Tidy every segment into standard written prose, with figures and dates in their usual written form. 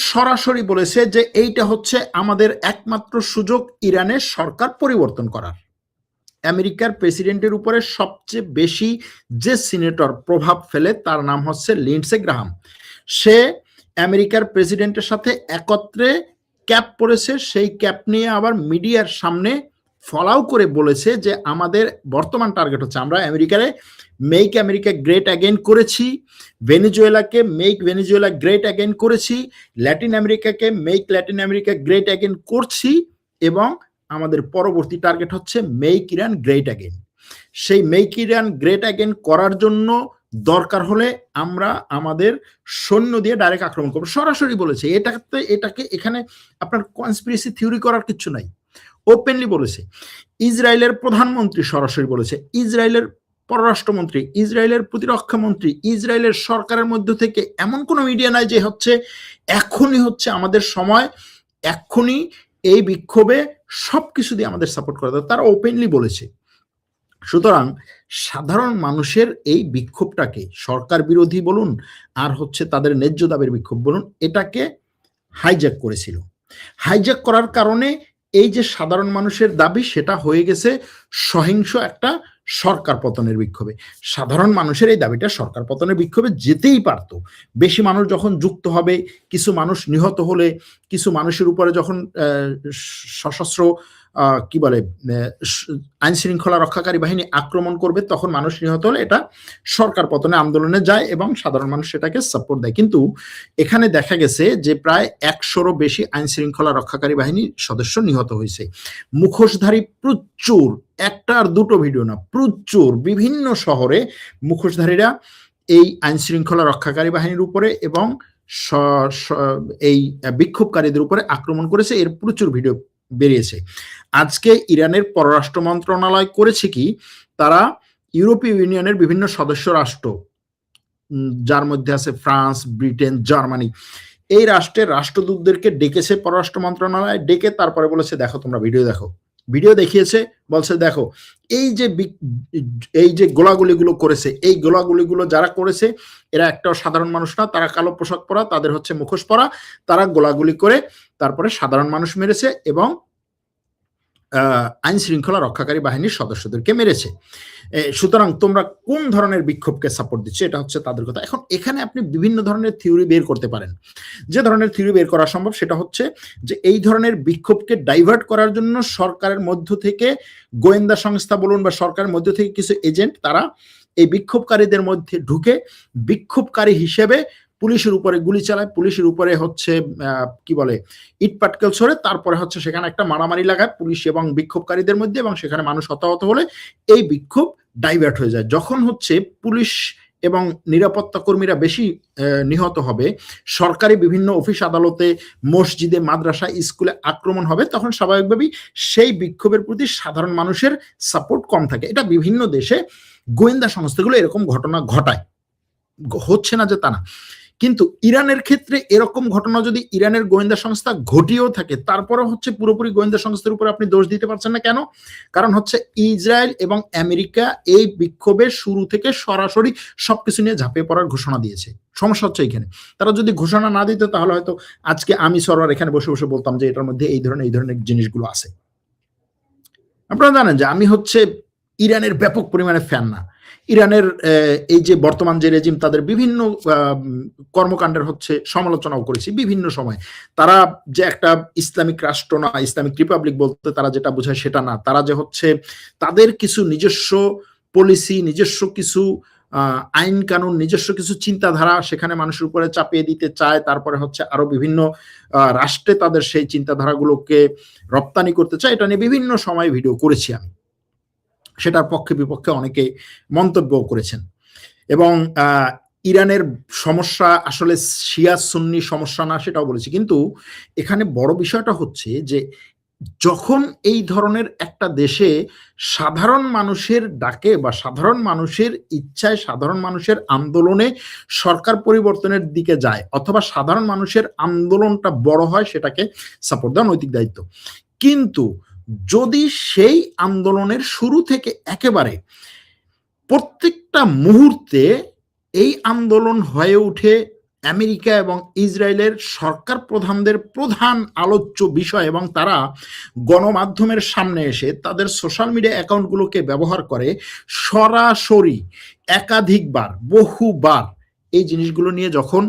সরাসরি বলেছে যে এইটা হচ্ছে আমাদের একমাত্র সুযোগ ইরানের সরকার পরিবর্তন করার। আমেরিকার প্রেসিডেন্টের উপরে সবচেয়ে বেশি যে সিনেটর প্রভাব ফেলে তার নাম হচ্ছে লিন্ডসে গ্রাহাম। সে আমেরিকার প্রেসিডেন্টের সাথে একত্রে ক্যাপ পরেছে, সেই ক্যাপ নিয়ে আবার মিডিয়ার সামনে ফলাও করে বলেছে যে আমাদের বর্তমান টার্গেট হচ্ছে আমরা আমেরিকারে মেক আমেরিকা গ্রেট অ্যাগেন করেছি, ভেনেজুয়েলাকে মেক ভেনেজুয়েলা গ্রেট অ্যাগেন করেছি, ল্যাটিন আমেরিকাকে make Latin America great again করছি, এবং আমাদের পরবর্তী টার্গেট হচ্ছে মেক ইরান গ্রেট অ্যাগেন। সেই মেক ইরান গ্রেট অ্যাগেন করার জন্য দরকার হলে আমরা আমাদের সৈন্য দিয়ে ডাইরেক্ট আক্রমণ করবো, সরাসরি বলেছে। এটাকে এখানে আপনার কনস্পিরেসি থিওরি করার কিছু নাই, ওপেনলি বলেছে। ইসরায়েলের প্রধানমন্ত্রী সরাসরি বলেছে, ইসরায়েলের পররাষ্ট্রমন্ত্রী, ইসরায়েলের প্রতিরক্ষা মন্ত্রী, ইসরায়েলের সরকারের মধ্য থেকে এমন কোনো মিডিয়া নাই যে হচ্ছে এখনই হচ্ছে আমাদের সময়, এখনই এই বিক্ষোভে সবকিছু দিয়ে আমাদের সাপোর্ট করা দরকার, তারা ওপেনলি বলেছে। সুতরাং সাধারণ মানুষের এই বিক্ষোভটাকে সরকার বিরোধী বলুন আর হচ্ছে তাদের ন্যায্য দাবির বিক্ষোভ বলুন, এটাকে হাইজ্যাক করেছিল। হাইজ্যাক করার কারণে এই যে সাধারণ মানুষের দাবি সেটা হয়ে গেছে সহিংস একটা সরকার পতনের বিক্ষোভে। সাধারণ মানুষের এই দাবিটা সরকার পতনের বিক্ষোভে যেতেই পারত। বেশি মানুষ যখন যুক্ত হবে, কিছু মানুষ নিহত হলে, কিছু মানুষের উপরে যখন সশস্ত্র কি বলে আইন শৃঙ্খলা রক্ষাকারী বাহিনী আক্রমণ করবে, তখন মানুষ নিহত হলে এটা সরকার পতনে আন্দোলনে যায় এবং সাধারণ মানুষ সেটাকে সাপোর্ট দেয়। কিন্তু এখানে দেখা গেছে যে প্রায় 100-রও বেশি আইন শৃঙ্খলা রক্ষাকারী বাহিনীর সদস্য নিহত হয়েছে। মুখোশধারী প্রচুর, একটা আর দুটো ভিডিও না, প্রচুর বিভিন্ন শহরে মুখোশধারীরা এই আইন শৃঙ্খলা রক্ষাকারী বাহিনীর উপরে এবং এই বিক্ষোভকারীদের উপরে আক্রমণ করেছে, এর প্রচুর ভিডিও বেরিয়েছে। আজকে ইরানের পররাষ্ট্র মন্ত্রণালয় করেছে কি, তারা ইউরোপীয় ইউনিয়নের বিভিন্ন সদস্য রাষ্ট্র, যার মধ্যে আছে ফ্রান্স, ব্রিটেন, জার্মানি, এই রাষ্ট্রের রাষ্ট্রদূতদেরকে ডেকেছে পররাষ্ট্র মন্ত্রণালয়, ডেকে তারপরে বলেছে দেখো তোমরা ভিডিও দেখো। ভিডিও দেখিয়েছে, বলছে দেখো এই যে গোলাগুলিগুলো করেছে, এই গোলাগুলিগুলো যারা করেছে এরা একটাও সাধারণ মানুষ না, তারা কালো পোশাক পরা, তাদের হচ্ছে মুখোশ পরা, তারা গোলাগুলি করে তারপরে সাধারণ মানুষ মেরেছে এবং আইন শৃঙ্খলা রক্ষাকারী বাহিনীর সদস্যদেরকে মেরেছে। সুতরাং তোমরা কোন ধরনের বিক্ষোভকে সাপোর্ট দিচ্ছ, এটা হচ্ছে তাদের কথা। এখন এখানে আপনি বিভিন্ন ধরনের থিওরি বের করতে পারেন। যে ধরনের থিওরি বের করা সম্ভব সেটা হচ্ছে যে এই ধরনের বিক্ষোভকে ডাইভার্ট করার জন্য সরকারের মধ্য থেকে গোয়েন্দা সংস্থা বলুন বা সরকারের মধ্য থেকে কিছু এজেন্ট তারা এই বিক্ষোভকারীদের মধ্যে ঢুকে বিক্ষোভকারী হিসেবে পুলিশের উপরে গুলি চালায়, পুলিশের উপরে হচ্ছে কি বলে ইট পাটকেল ছড়ে, তারপরে হচ্ছে সেখানে একটা মারামারি লাগায় পুলিশ এবং বিক্ষোভকারীদের মধ্যে, এবং সেখানে মানুষ হতাহত হলে এই বিক্ষোভ ডাইভার্ট হয়ে যায়। যখন হচ্ছে পুলিশ এবং নিরাপত্তা কর্মীরা বেশি নিহত হবে, সরকারি বিভিন্ন অফিস আদালতে, মসজিদে, মাদ্রাসা, স্কুলে আক্রমণ হবে, তখন স্বাভাবিকভাবেই সেই বিক্ষোভের প্রতি সাধারণ মানুষের সাপোর্ট কম থাকে। এটা বিভিন্ন দেশে গোয়েন্দা সংস্থাগুলো এরকম ঘটনা ঘটায়, হচ্ছে না যে তা না। কিন্তু ইরানের ক্ষেত্রে এরকম ঘটনা যদি ইরানের গোয়েন্দা সংস্থা ঘটিয়েও থাকে, তারপরে হচ্ছে পুরোপুরি গোয়েন্দা সংস্থার উপর আপনি দোষ দিতে পারছেন না। কেন? কারণ হচ্ছে ইসরায়েল এবং আমেরিকা এই বিক্ষোভের শুরু থেকে সরাসরি সবকিছু নিয়ে ঝাঁপিয়ে পড়ার ঘোষণা দিয়েছে। সমস্যা হচ্ছে এখানে, তারা যদি ঘোষণা না দিত তাহলে হয়তো আজকে আমি সরওয়ার এখানে বসে বসে বলতাম যে এটার মধ্যে এই ধরনের জিনিসগুলো আছে। আপনারা জানেন যে আমি হচ্ছে ইরানের ব্যাপক পরিমাণে ফ্যান না। ইরানের এই যে বর্তমান যে রেজিম, তাদের বিভিন্ন কর্মকাণ্ডের হচ্ছে সমালোচনাও করেছি বিভিন্ন সময়। তারা যে একটা ইসলামিক রাষ্ট্র না, ইসলামিক রিপাবলিক বলতে তারা যেটা বোঝায় সেটা না। তারা যে হচ্ছে তাদের কিছু নিজস্ব পলিসি, নিজস্ব কিছু আইন কানুন, নিজস্ব কিছু চিন্তাধারা সেখানে মানুষের উপরে চাপিয়ে দিতে চায়, তারপরে হচ্ছে আরো বিভিন্ন রাষ্ট্রে তাদের সেই চিন্তাধারাগুলোকে রপ্তানি করতে চায়। এটা নিয়ে বিভিন্ন সময় ভিডিও করেছি আমি, সেটার পক্ষে বিপক্ষে অনেকে মন্তব্য করেছেন। এবং ইরানের সমস্যা আসলে শিয়া সুন্নি সমস্যা না সেটাও বলেছি। কিন্তু এখানে বড় বিষয়টা হচ্ছে যে যখন এই ধরনের একটা দেশে সাধারণ মানুষের ডাকে বা সাধারণ মানুষের ইচ্ছায়, সাধারণ মানুষের আন্দোলনে সরকার পরিবর্তনের দিকে যায়, অথবা সাধারণ মানুষের আন্দোলনটা বড় হয়, সেটাকে সাপোর্ট দেওয়া নৈতিক দায়িত্ব। কিন্তু যদি সেই আন্দোলনের শুরু থেকে একেবারে প্রত্যেকটা মুহূর্তে এই আন্দোলন হয়ে উঠে আমেরিকা এবং ইসরায়েলের সরকার প্রধানদের প্রধান আলোচ্য বিষয়, এবং তারা গণমাধ্যমের সামনে এসে তাদের সোশ্যাল মিডিয়া অ্যাকাউন্টগুলোকে ব্যবহার করে সরাসরি একাধিকবার বহুবার এই জিনিসগুলো নিয়ে যখন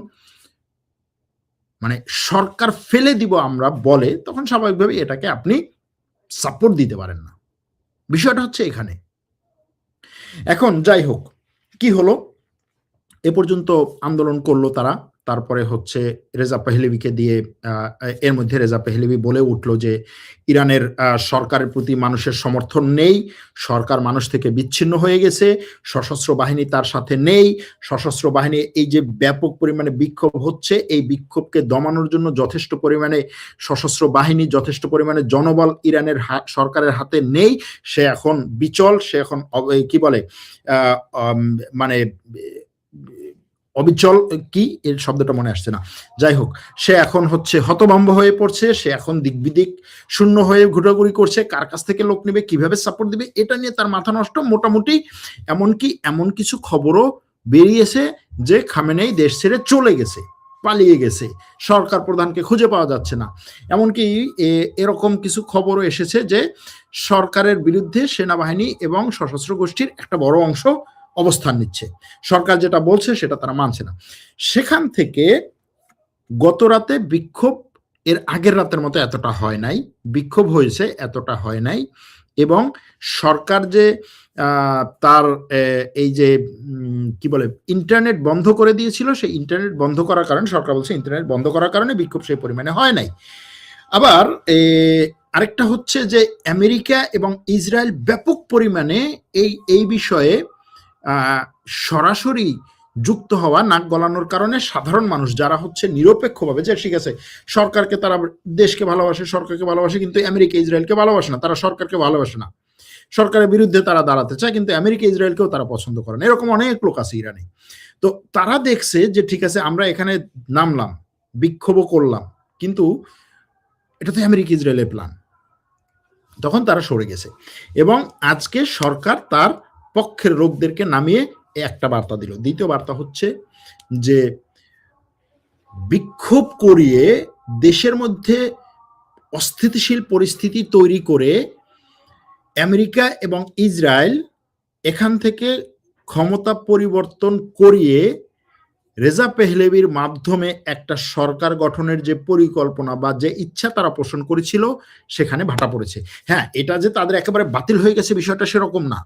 মানে সরকার ফেলে দিব আমরা বলে, তখন স্বাভাবিকভাবে এটাকে আপনি সাপোর্ট দিতে পারেন না। বিষয়টা হচ্ছে এখানে। এখন যাই হোক, কি হলো, এ পর্যন্ত আন্দোলন করলো তারা, তারপরে হচ্ছে রেজা পেহলেভিকে দিয়ে এর মধ্যে রেজা পেহলেভি বলে উঠলো যে ইরানের সরকারের প্রতি মানুষের সমর্থন নেই, সরকার মানুষ থেকে বিচ্ছিন্ন হয়ে গেছে, সশস্ত্র বাহিনী তার সাথে নেই, সশস্ত্র বাহিনী এই যে ব্যাপক পরিমাণে বিক্ষোভ হচ্ছে এই বিক্ষোভকে দমানোর জন্য যথেষ্ট পরিমাণে সশস্ত্র বাহিনী, যথেষ্ট পরিমাণে জনবল ইরানের সরকারের হাতে নেই, সে এখন বিচল, সে এখন কি বলে মানে অবিচল, কি এর শব্দটা মনে আসছে না, যাই হোক, সে এখন হচ্ছে হতভম্ব হয়ে পড়ছে, সে এখন দিকবিদিক শূন্য হয়ে ঘোরাঘুরি করছে, কার কাছ থেকে লোক নেবে, কিভাবে সাপোর্ট দিবে, এটা নিয়ে তার মাথা নষ্ট। মোটামুটি এমনকি এমন কিছু খবরও বেরিয়েছে যে খামেনেই দেশ ছেড়ে চলে গেছে, পালিয়ে গেছে, সরকার প্রধানকে খুঁজে পাওয়া যাচ্ছে না। এমনকি এরকম কিছু খবরও এসেছে যে সরকারের বিরুদ্ধে সেনাবাহিনী এবং সশস্ত্র গোষ্ঠীর একটা বড় অংশ অবস্থান নিচ্ছে, সরকার যেটা বলছে সেটা তারা মানছে না। সেখান থেকে গত রাতে বিক্ষোভ এর আগের রাতের মতো এতটা হয় নাই, বিক্ষোভ হয়েছে এতটা হয় নাই, এবং সরকার যে তার এই যে কি বলে ইন্টারনেট বন্ধ করে দিয়েছিল, সেই ইন্টারনেট বন্ধ করার কারণে, সরকার বলছে ইন্টারনেট বন্ধ করার কারণে বিক্ষোভ সেই পরিমাণে হয় নাই। আবার আরেকটা হচ্ছে যে আমেরিকা এবং ইসরায়েল ব্যাপক পরিমাণে এই বিষয়ে সরাসরি যুক্ত হওয়া, নাক গলানোর কারণে সাধারণ মানুষ যারা হচ্ছে নিরপেক্ষভাবে, যে ঠিক আছে সরকারকে তারা দেশকে ভালোবাসে, সরকারকে ভালোবাসে, কিন্তু আমেরিকা ইসরায়েলকে ভালোবাসে না, তারা সরকারকে ভালোবাসে না, সরকারের বিরুদ্ধে তারা দাঁড়াতে চায়, কিন্তু আমেরিকা ইসরায়েলকেও তারা পছন্দ করে না, এরকম অনেক লোক আছে ইরানে। তো তারা দেখছে যে ঠিক আছে আমরা এখানে নামলাম, বিক্ষোভও করলাম, কিন্তু এটা তো আমেরিকা ইসরায়েলের প্ল্যান, তখন তারা সরে গেছে। এবং আজকে সরকার তার পক্ষের লোকদেরকে নামিয়ে একটা বার্তা দিল। দ্বিতীয় বার্তা হচ্ছে যে বিক্ষোভ করিয়ে দেশের মধ্যে অস্থিতিশীল পরিস্থিতি তৈরি করে আমেরিকা এবং ইসরায়েল এখান থেকে ক্ষমতা পরিবর্তন করিয়ে রেজা পেহলেভির মাধ্যমে একটা সরকার গঠনের যে পরিকল্পনা বা যে ইচ্ছা তারা পোষণ করেছিল সেখানে ভাটা পড়েছে। হ্যাঁ, এটা যে তাদের একেবারে বাতিল হয়ে গেছে বিষয়টা সেরকম না।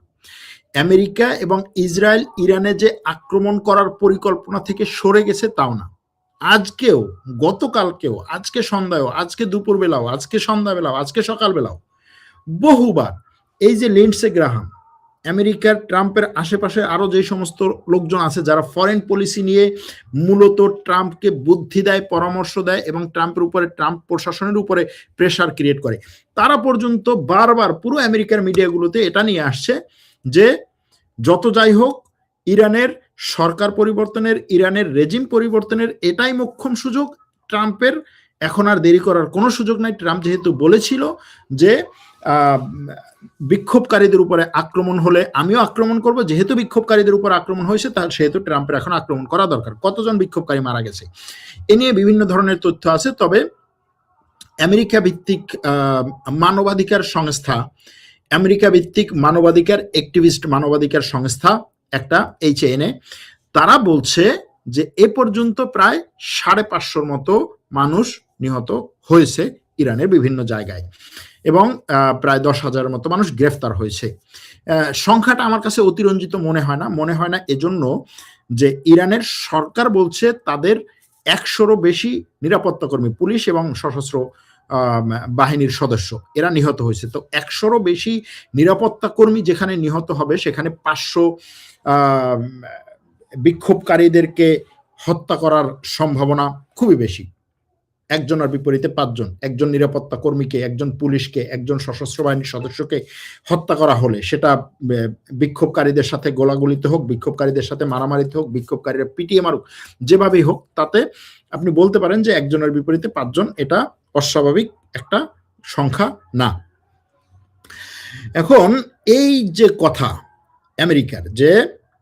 আমেরিকা এবং ইসরায়েল ইরানে যে আক্রমণ করার পরিকল্পনা থেকে সরে গেছে তাও না। আজকেও, গতকালকেও, আজকে সন্ধ্যায়ও, আজকে দুপুরবেলাও, আজকে সন্ধ্যাবেলাও, আজকে সকালবেলাও বহুবার এই যে লিন্ডসে গ্রাহাম, আমেরিকার ট্রাম্পের আশেপাশে আরো যে সমস্ত লোকজন আছে যারা ফরেন পলিসি নিয়ে মূলত ট্রাম্পকে বুদ্ধি দেয়, পরামর্শ দেয় এবং ট্রাম্পের উপরে, ট্রাম্প প্রশাসনের উপরে প্রেসার ক্রিয়েট করে, তারা পর্যন্ত বারবার পুরো আমেরিকার মিডিয়াগুলোতে এটা নিয়ে আসছে যে যত যাই হোক ইরানের সরকার পরিবর্তনের, ইরানের রেজিম পরিবর্তনের এটাই মোক্ষম সুযোগ, ট্রাম্পের এখন আর দেরি করার কোনো সুযোগ নাই। ট্রাম্প যেহেতু বলেছিল যে বিক্ষোভকারীদের উপরে আক্রমণ হলে আমিও আক্রমণ করব, যেহেতু বিক্ষোভকারীদের উপর আক্রমণ হয়েছে তাহলে সেহেতু ট্রাম্পের এখন আক্রমণ করা দরকার। কতজন বিক্ষোভকারী মারা গেছে এ নিয়ে বিভিন্ন ধরনের তথ্য আছে, তবে আমেরিকা ভিত্তিক মানবাধিকার সংস্থা, আমেরিকা ভিত্তিক মানবাধিকার অ্যাক্টিভিস্ট, মানবাধিকার সংস্থা একটা HANA, তারা বলছে যে এ পর্যন্ত প্রায় 550 মতো মানুষ নিহত হয়েছে ইরানের বিভিন্ন জায়গায় এবং প্রায় 10,000 মতো মানুষ গ্রেফতার হয়েছে। সংখ্যাটা আমার কাছে অতিরঞ্জিত মনে হয় না এজন্য যে ইরানের সরকার বলছে তাদের 100রও বেশি নিরাপত্তা কর্মী, পুলিশ এবং সশস্ত্র বাহিনীর সদস্য এরা নিহত হয়েছে। তো 100রও বেশি নিরাপত্তা কর্মী যেখানে নিহত হবে সেখানে 500 বিক্ষোভকারীদেরকে হত্যা করার সম্ভাবনা খুবই বেশি। একজনের বিপরীতে 5 জন, একজন নিরাপত্তা কর্মীকে, একজন পুলিশকে, একজন সশস্ত্র বাহিনীর সদস্যকে হত্যা করা হলে সেটা বিক্ষোভকারীদের সাথে গোলাগুলিতে হোক, বিক্ষোভকারীদের সাথে মারামারিতে হোক, বিক্ষোভকারীরা পিটিয়ে মারুক, যেভাবেই হোক, তাতে আপনি বলতে পারেন যে একজনের বিপরীতে 5 জন, এটা অস্বাভাবিক একটা সংখ্যা না। এখন এই যে কথা আমেরিকার যে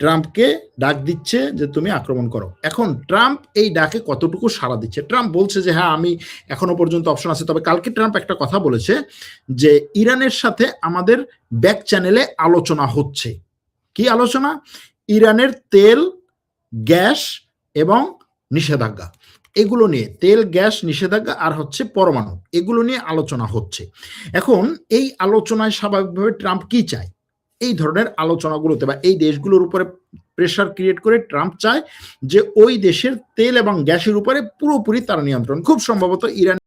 ট্রাম্পকে ডাক দিচ্ছে যে তুমি আক্রমণ করো। এখন ট্রাম্প এই ডাকে কতটুকু সাড়া দিচ্ছে? ট্রাম্প বলছে যে হ্যাঁ, আমি এখনো পর্যন্ত অপশন আছে। তবে কালকে ট্রাম্প একটা কথা বলেছে যে ইরানের সাথে আমাদের ব্যাক চ্যানেলে আলোচনা হচ্ছে। কি আলোচনা? ইরানের তেল, গ্যাস এবং নিষেধাজ্ঞা, এগুলো নিয়ে, তেল, গ্যাস, নিষেধাজ্ঞা আর হচ্ছে পরমাণু, এগুলো নিয়ে আলোচনা হচ্ছে। এখন এই আলোচনায় স্বাভাবিকভাবে ট্রাম্প কি চায়? এই ধরনের আলোচনাগুলোতে বা এই দেশগুলোর উপরে প্রেশার ক্রিয়েট করে ট্রাম্প চায় যে ওই দেশের তেল এবং গ্যাসের উপরে পুরোপুরি তারা নিয়ন্ত্রণ। খুব সম্ভবত ইরান